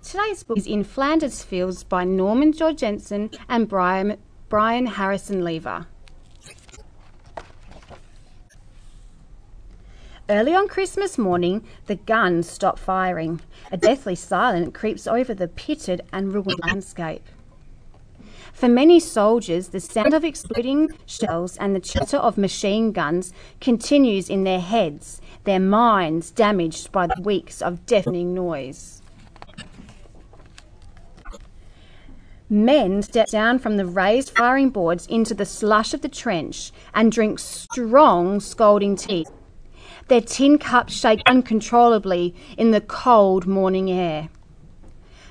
Today's book is In Flanders Fields by Norman Jorgensen and Brian Harrison Lever. Early on Christmas morning, the guns stop firing. A deathly silence creeps over the pitted and ruined landscape. For many soldiers, the sound of exploding shells and the chatter of machine guns continues in their heads, their minds damaged by the weeks of deafening noise. Men step down from the raised firing boards into the slush of the trench and drink strong, scalding tea. Their tin cups shake uncontrollably in the cold morning air.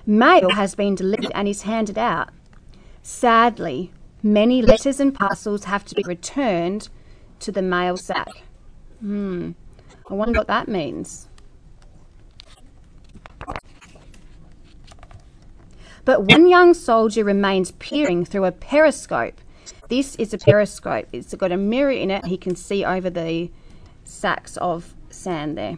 Mail has been delivered and is handed out. Sadly, many letters and parcels have to be returned to the mail sack. I wonder what that means. But one young soldier remains peering through a periscope. This is a periscope. It's got a mirror in it. He can see over the sacks of sand there.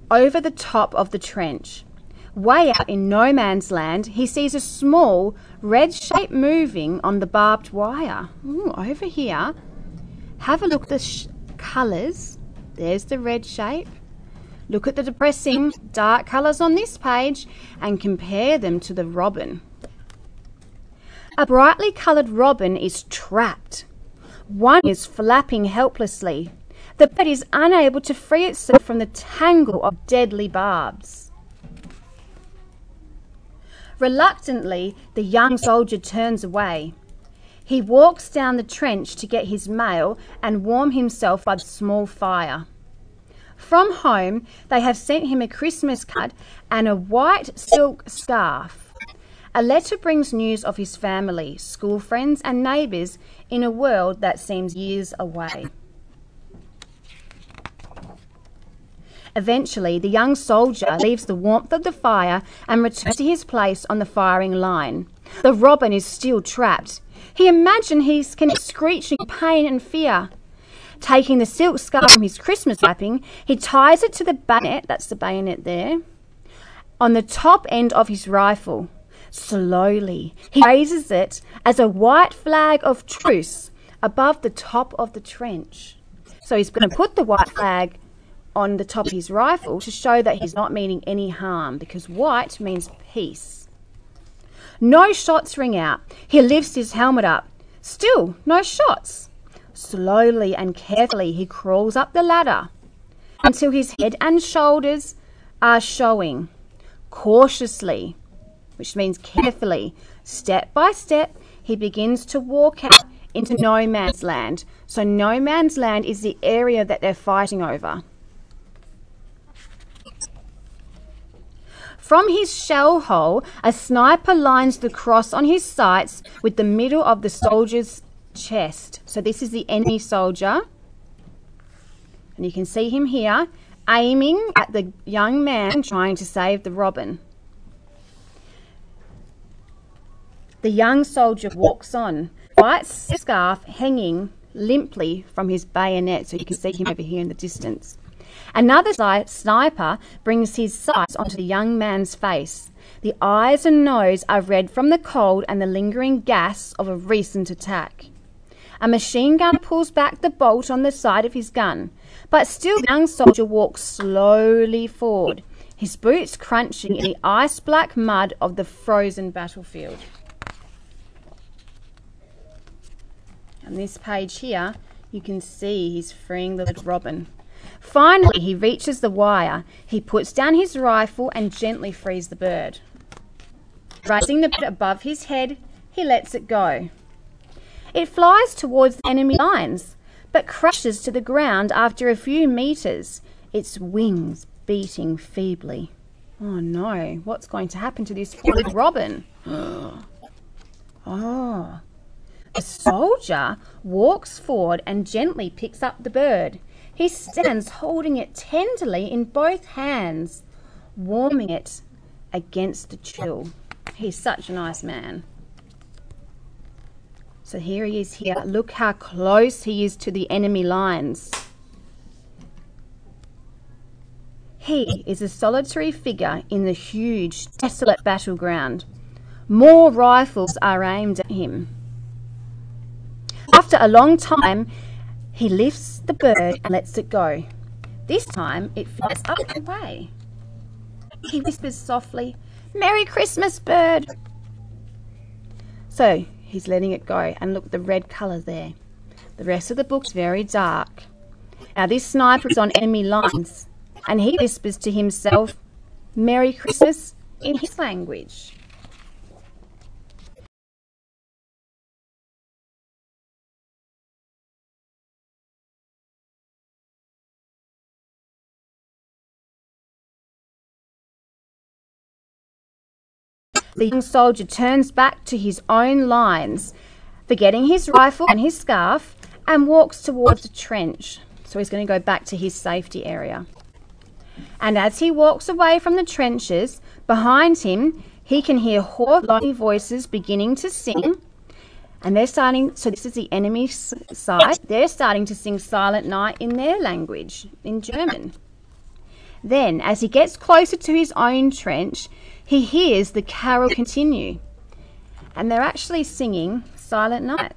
Over the top of the trench, way out in no man's land, he sees a small red shape moving on the barbed wire. Over here, have a look at the colours. There's the red shape. Look at the depressing dark colours on this page and compare them to the robin. A brightly coloured robin is trapped. One is flapping helplessly. The bird is unable to free itself from the tangle of deadly barbs. Reluctantly, the young soldier turns away. He walks down the trench to get his mail and warm himself by the small fire. From home, they have sent him a Christmas card and a white silk scarf. A letter brings news of his family, school friends and neighbours in a world that seems years away. Eventually, the young soldier leaves the warmth of the fire and returns to his place on the firing line. The robin is still trapped. He imagines he can screech in pain and fear. Taking the silk scarf from his Christmas wrapping, he ties it to the bayonet, that's the bayonet there, on the top end of his rifle. Slowly, he raises it as a white flag of truce above the top of the trench. So he's going to put the white flag on the top of his rifle to show that he's not meaning any harm, because white means peace. No shots ring out. He lifts his helmet up. Still, no shots. Slowly and carefully, he crawls up the ladder until his head and shoulders are showing. Cautiously, which means carefully, step by step, he begins to walk out into no man's land. So no man's land is the area that they're fighting over. From his shell hole, a sniper lines the cross on his sights with the middle of the soldier's chest. So this is the enemy soldier. And you can see him here, aiming at the young man trying to save the robin. The young soldier walks on, white scarf hanging limply from his bayonet, so you can see him over here in the distance. Another sniper brings his sights onto the young man's face. The eyes and nose are red from the cold and the lingering gas of a recent attack. A machine gun pulls back the bolt on the side of his gun, but still the young soldier walks slowly forward, his boots crunching in the ice-black mud of the frozen battlefield. On this page here, you can see he's freeing the little robin. Finally, he reaches the wire. He puts down his rifle and gently frees the bird. Raising the bird above his head, he lets it go. It flies towards the enemy lines, but crashes to the ground after a few meters, its wings beating feebly. Oh no, what's going to happen to this poor little robin? Oh. The soldier walks forward and gently picks up the bird. He stands holding it tenderly in both hands, warming it against the chill. He's such a nice man. So here he is here. Look how close he is to the enemy lines. He is a solitary figure in the huge, desolate battleground. More rifles are aimed at him. After a long time, he lifts the bird and lets it go. This time, it flies up and away. He whispers softly, "Merry Christmas, bird!" So, he's letting it go, and look at the red colour there. The rest of the book's very dark. Now, this sniper is on enemy lines, and he whispers to himself, "Merry Christmas," in his language. The young soldier turns back to his own lines, forgetting his rifle and his scarf, and walks towards the trench. So he's going to go back to his safety area. And as he walks away from the trenches, behind him, he can hear hoarse, lonely voices beginning to sing. And they're starting, so this is the enemy side, they're starting to sing Silent Night in their language, in German. Then, as he gets closer to his own trench, he hears the carol continue. And they're actually singing Silent Night.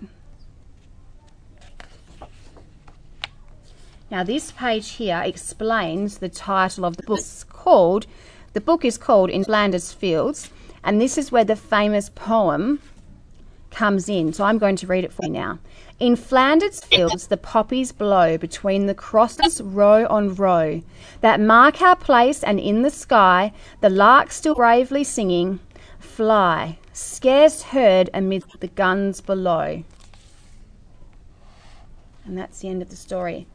Now, this page here explains the title of the book. The book is called In Flanders Fields, and this is where the famous poem comes in. So I'm going to read it for you now. In Flanders fields the poppies blow between the crosses row on row that mark our place, and in the sky the lark still bravely singing, fly, scarce heard amidst the guns below. And that's the end of the story.